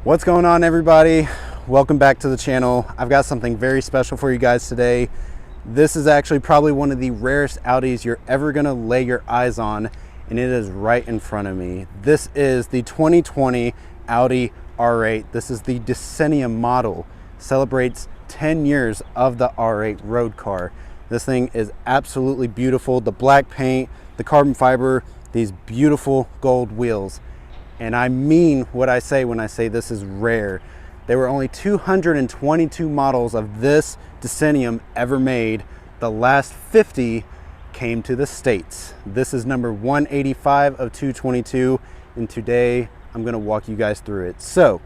What's going on, everybody? Welcome back to the channel. I've got something very special for you guys today. This is actually probably one of the rarest Audis you're ever gonna lay your eyes on, and it is right in front of me. This is the 2020 Audi R8. This is the Decennium model. Celebrates 10 years of the R8 road car. This thing is absolutely beautiful. The black paint, the carbon fiber, these beautiful gold wheels. And I mean what I say when I say this is rare. There were only 222 models of this Decennium ever made. The last 50 came to the States. This is number 185 of 222, and today I'm gonna walk you guys through it. So,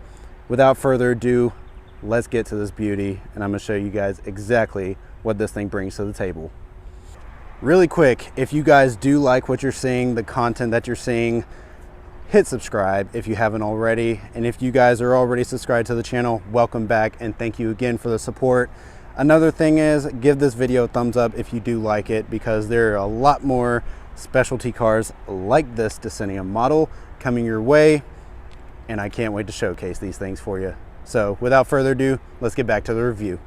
without further ado, let's get to this beauty, and I'm gonna show you guys exactly what this thing brings to the table. Really quick, if you guys do like what you're seeing, the content that you're seeing, hit subscribe if you haven't already. And if you guys are already subscribed to the channel, welcome back and thank you again for the support. Another thing is, give this video a thumbs up if you do like it, because there are a lot more specialty cars like this Decennium model coming your way, and I can't wait to showcase these things for you. So without further ado, let's get back to the review.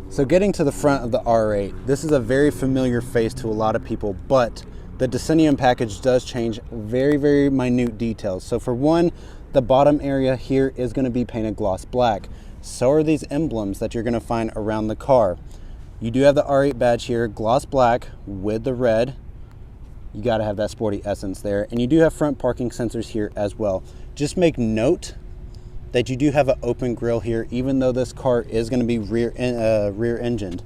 So getting to the front of the R8, this is a very familiar face to a lot of people, but the Decennium package does change very minute details. So for one, the bottom area here is going to be painted gloss black. So are these emblems that you're going to find around the car. You do have the R8 badge here, gloss black with the red. You got to have that sporty essence there. And you do have front parking sensors here as well. Just make note that you do have an open grille here, even though this car is going to be rear engined.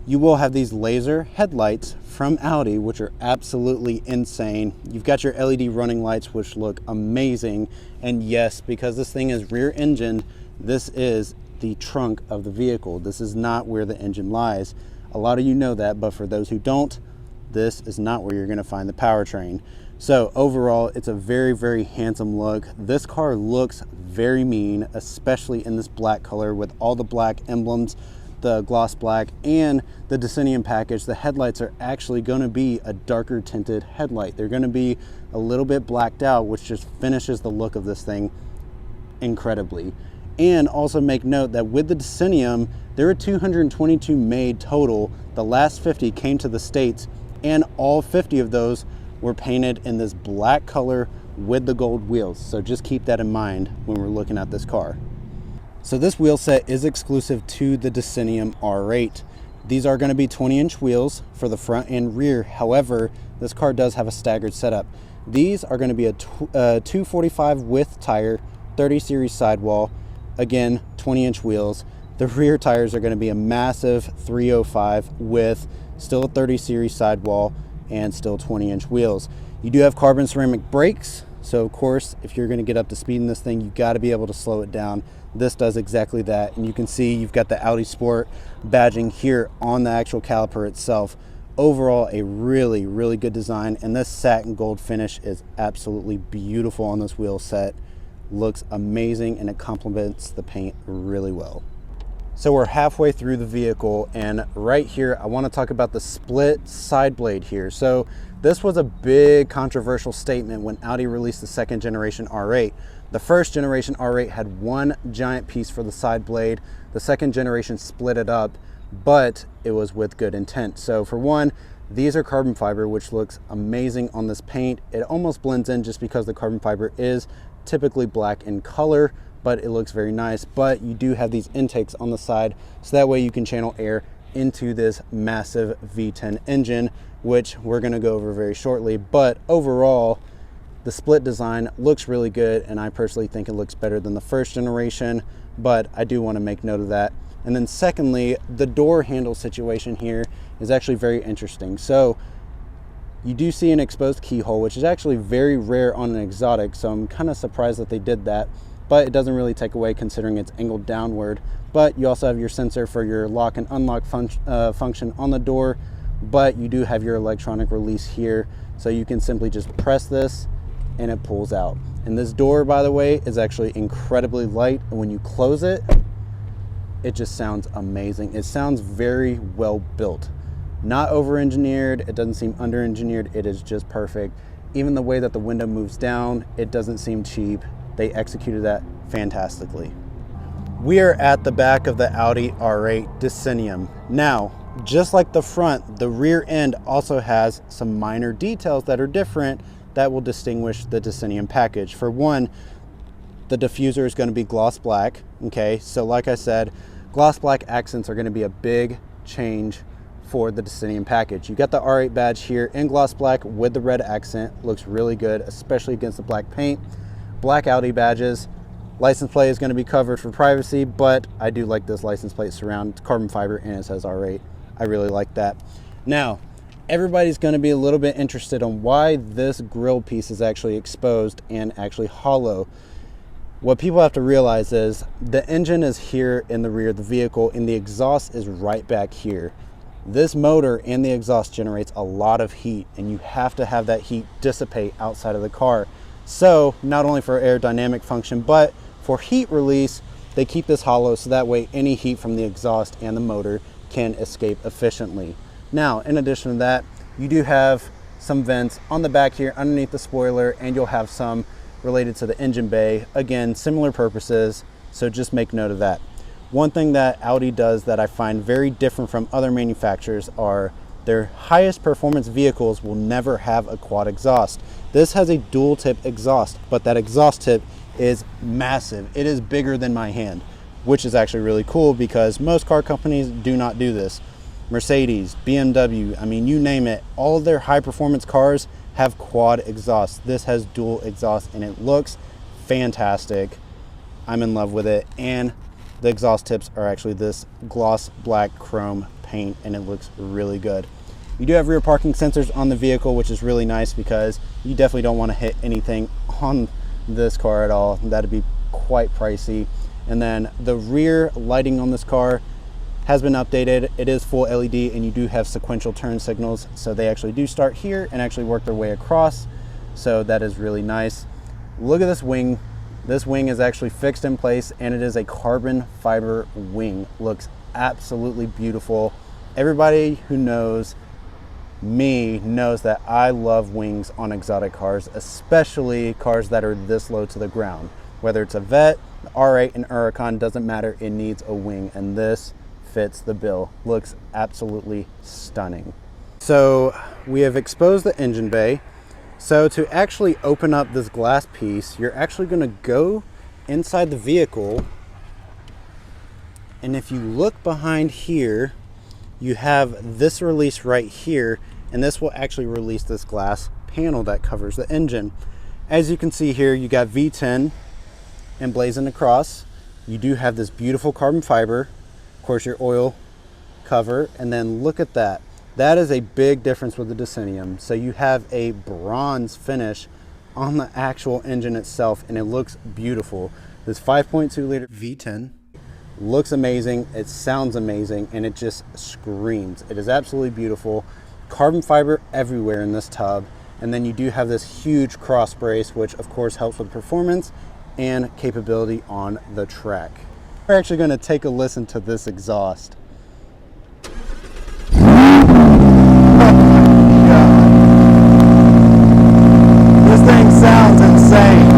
You will have these laser headlights from Audi, which are absolutely insane. You've got your LED running lights, which look amazing. And yes, because this thing is rear engined, this is the trunk of the vehicle. This is not where the engine lies. A lot of you know that, but for those who don't, this is not where you're gonna find the powertrain. So overall, it's a very handsome look. This car looks very mean, especially in this black color with all the black emblems, the gloss black, and the Decennium package. The headlights are actually going to be a darker tinted headlight. They're going to be a little bit blacked out, which just finishes the look of this thing incredibly. And also make note that with the Decennium, there are 222 made total. The last 50 came to the States, and all 50 of those were painted in this black color with the gold wheels. So just keep that in mind when we're looking at this car. So this wheel set is exclusive to the Decennium R8. These are going to be 20-inch wheels for the front and rear. However, this car does have a staggered setup. These are going to be a 245 width tire, 30 series sidewall. Again, 20-inch wheels. The rear tires are going to be a massive 305 with still a 30 series sidewall and still 20-inch wheels. You do have carbon ceramic brakes. So of course, if you're going to get up to speed in this thing, you got to be able to slow it down. This does exactly that. And you can see you've got the Audi Sport badging here on the actual caliper itself. Overall, a really good design. And this satin gold finish is absolutely beautiful on this wheel set. Looks amazing, and it complements the paint really well. So we're halfway through the vehicle, and right here, I want to talk about the split side blade here. So this was a big controversial statement when Audi released the second generation R8. The first generation R8 had one giant piece for the side blade. The second generation split it up, but it was with good intent. So for one, these are carbon fiber, which looks amazing on this paint. It almost blends in just because the carbon fiber is typically black in color, but it looks very nice. But you do have these intakes on the side, so that way you can channel air into this massive V10 engine, which we're going to go over very shortly. But overall, the split design looks really good, and I personally think it looks better than the first generation, but I do want to make note of that. And then secondly, the door handle situation here is actually very interesting. So you do see an exposed keyhole, which is actually very rare on an exotic, so I'm kind of surprised that they did that. But it doesn't really take away considering it's angled downward. But you also have your sensor for your lock and unlock function on the door, but you do have your electronic release here, so you can simply just press this and it pulls out. And this door, by the way, is actually incredibly light, and when you close it, it just sounds amazing. It sounds very well built. Not over-engineered, it doesn't seem under-engineered, it is just perfect. Even the way that the window moves down, it doesn't seem cheap. They executed that fantastically. We are at the back of the Audi R8 Decennium. Now, just like the front, the rear end also has some minor details that are different that will distinguish the Decennium package. For one, the diffuser is going to be gloss black. Okay, so like I said, gloss black accents are going to be a big change for the Decennium package. You got the R8 badge here in gloss black with the red accent. Looks really good, especially against the black paint. Black Audi badges. License plate is going to be covered for privacy, but I do like this license plate surround. It's carbon fiber and it says R8. I really like that. Now, everybody's going to be a little bit interested on why this grille piece is actually exposed and actually hollow. What people have to realize is the engine is here in the rear of the vehicle and the exhaust is right back here. This motor and the exhaust generates a lot of heat, and you have to have that heat dissipate outside of the car. So not only for aerodynamic function, but for heat release, they keep this hollow so that way any heat from the exhaust and the motor can escape efficiently. Now, in addition to that, you do have some vents on the back here underneath the spoiler, and you'll have some related to the engine bay. Again, similar purposes, so just make note of that. One thing that Audi does that I find very different from other manufacturers are their highest performance vehicles will never have a quad exhaust. This has a dual tip exhaust, but that exhaust tip is massive. It is bigger than my hand, which is actually really cool because most car companies do not do this. Mercedes, BMW, I mean, you name it, all of their high performance cars have quad exhaust. This has dual exhaust and it looks fantastic. I'm in love with it. And the exhaust tips are actually this gloss black chrome paint and it looks really good. You do have rear parking sensors on the vehicle, which is really nice because you definitely don't want to hit anything on this car at all. That'd be quite pricey. And then the rear lighting on this car has been updated. It is full LED and you do have sequential turn signals. So they actually do start here and actually work their way across. So that is really nice. Look at this wing. This wing is actually fixed in place and it is a carbon fiber wing. Looks absolutely beautiful. Everybody who knows me knows that I love wings on exotic cars, especially cars that are this low to the ground. Whether it's a Vet, R8, and Huracan, doesn't matter, it needs a wing, and this fits the bill. Looks absolutely stunning. So we have exposed the engine bay. So to actually open up this glass piece, you're actually going to go inside the vehicle, and if you look behind here, you have this release right here, and this will actually release this glass panel that covers the engine. As you can see here, you got V10 emblazoned across. You do have this beautiful carbon fiber, of course your oil cover, and then look at that. That is a big difference with the Decennium. So you have a bronze finish on the actual engine itself, and it looks beautiful. This 5.2 liter V10 looks amazing, it sounds amazing, and it just screams. It is absolutely beautiful. Carbon fiber everywhere in this tub, and then you do have this huge cross brace, which of course helps with performance and capability on the track. We're actually going to take a listen to this exhaust. This thing sounds insane.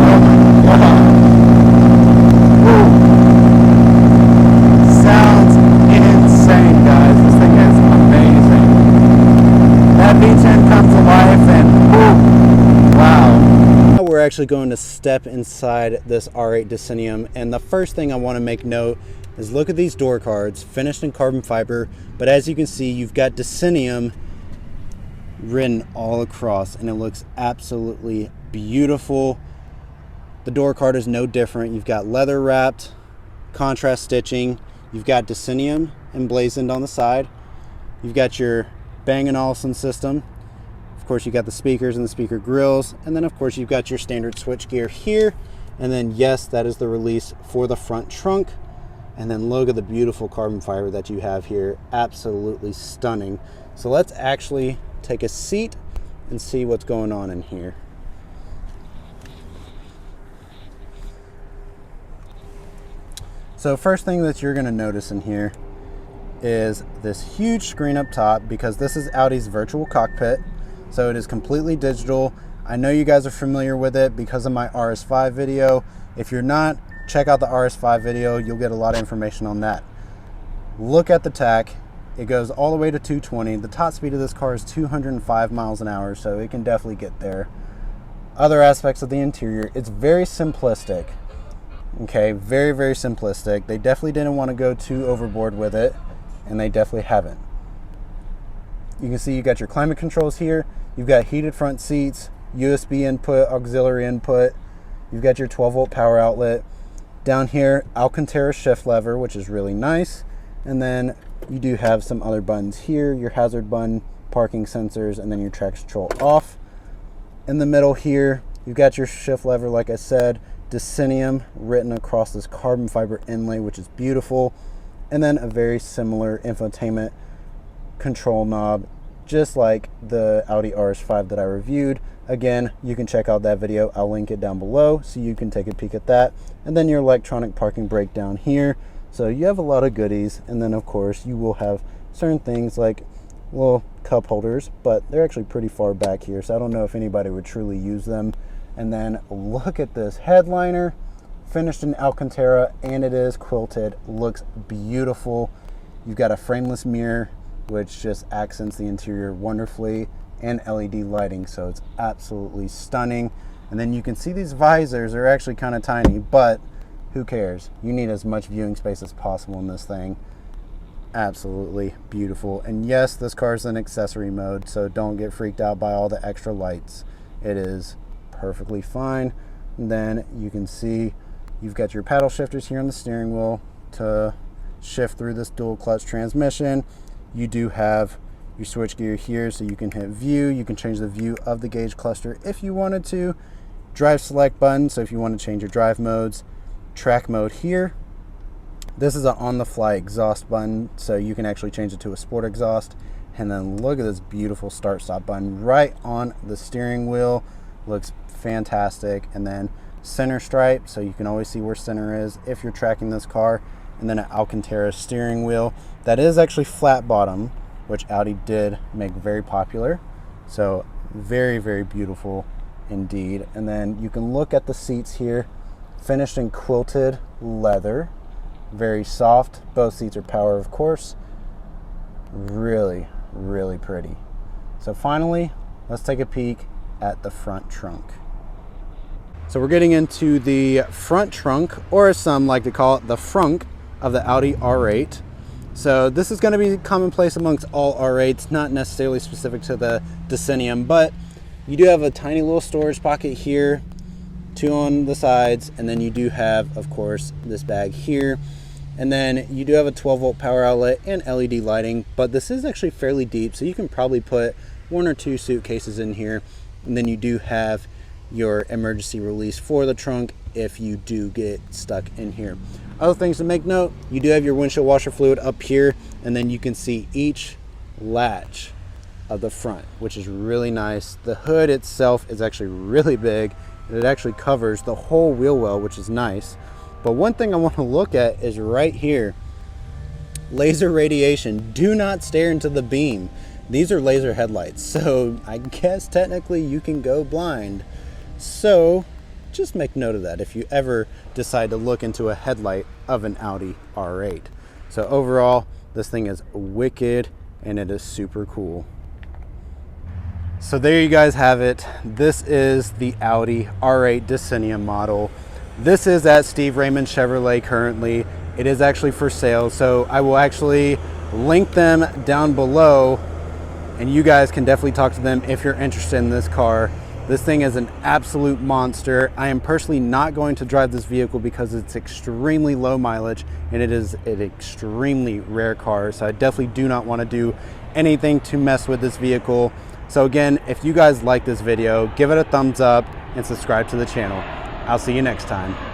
Oh my God. Sounds insane, guys. This thing is amazing. That V10 comes to life and wow. Now we're actually going to step inside this R8 Decennium, and the first thing I want to make note is look at these door cards, finished in carbon fiber, but as you can see, you've got Decennium written all across, and it looks absolutely beautiful. The door card is no different. You've got leather wrapped contrast stitching. You've got Decennium emblazoned on the side. You've got your Bang & Olufsen system. Of course, you've got the speakers and the speaker grills, and then of course you've got your standard switch gear here, and then yes, that is the release for the front trunk. And then look at the beautiful carbon fiber that you have here. Absolutely stunning. So let's actually take a seat and see what's going on in here. So first thing that you're going to notice in here is this huge screen up top, because this is Audi's virtual cockpit. So it is completely digital. I know you guys are familiar with it because of my RS5 video. If you're not, check out the RS5 video. You'll get a lot of information on that. Look at the tach. It goes all the way to 220. The top speed of this car is 205 miles an hour, so it can definitely get there. Other aspects of the interior, it's very simplistic. Okay, very, very simplistic. They definitely didn't want to go too overboard with it, and they definitely haven't. You can see you got your climate controls here. You've got heated front seats, USB input, auxiliary input. You've got your 12-volt power outlet. Down here, Alcantara shift lever, which is really nice. And then you do have some other buttons here, your hazard button, parking sensors, and then your traction control off. In the middle here, you've got your shift lever, like I said, Decennium written across this carbon fiber inlay, which is beautiful. And then a very similar infotainment control knob, just like the Audi RS5 that I reviewed. Again, you can check out that video. I'll link it down below so you can take a peek at that. And then your electronic parking brake down here. So you have a lot of goodies. And then of course you will have certain things like little cup holders, but they're actually pretty far back here, so I don't know if anybody would truly use them. And then look at this headliner, finished in Alcantara, and it is quilted. Looks beautiful. You've got a frameless mirror, which just accents the interior wonderfully, and LED lighting, so it's absolutely stunning. And then you can see these visors are actually kind of tiny, but who cares? You need as much viewing space as possible in this thing. Absolutely beautiful. And yes, this car is in accessory mode, so don't get freaked out by all the extra lights. It is perfectly fine. And then you can see you've got your paddle shifters here on the steering wheel to shift through this dual clutch transmission. You do have your switch gear here, so you can hit view. You can change the view of the gauge cluster if you wanted to. Drive select button, so if you want to change your drive modes. Track mode here. This is an on-the-fly exhaust button, so you can actually change it to a sport exhaust. And then look at this beautiful start-stop button right on the steering wheel. Looks fantastic. And then center stripe, so you can always see where center is if you're tracking this car. And then an Alcantara steering wheel that is actually flat bottom, which Audi did make very popular. So very, very beautiful indeed. And then you can look at the seats here, finished in quilted leather. Very soft. Both seats are power, of course. Really, really pretty. So finally, let's take a peek at the front trunk. So we're getting into the front trunk, or as some like to call it, the frunk of the Audi R8. So this is going to be commonplace amongst all R8s, not necessarily specific to the Decennium, but you do have a tiny little storage pocket here, two on the sides, and then you do have, of course, this bag here. And then you do have a 12-volt power outlet and LED lighting, but this is actually fairly deep, so you can probably put 1 or 2 suitcases in here. And then you do have your emergency release for the trunk if you do get stuck in here. Other things to make note, you do have your windshield washer fluid up here, and then you can see each latch of the front, which is really nice. The hood itself is actually really big, and it actually covers the whole wheel well, which is nice. But one thing I want to look at is right here, laser radiation. Do not stare into the beam. These are laser headlights, so I guess technically you can go blind. So just make note of that if you ever decide to look into a headlight of an Audi R8. So overall, this thing is wicked and it is super cool. So there you guys have it. This is the Audi R8 Decennium model. This is at Steve Raymond Chevrolet currently. It is actually for sale, so I will actually link them down below, and you guys can definitely talk to them if you're interested in this car. This thing is an absolute monster. I am personally not going to drive this vehicle because it's extremely low mileage and it is an extremely rare car, so I definitely do not want to do anything to mess with this vehicle. So again, if you guys like this video, give it a thumbs up and subscribe to the channel. I'll see you next time.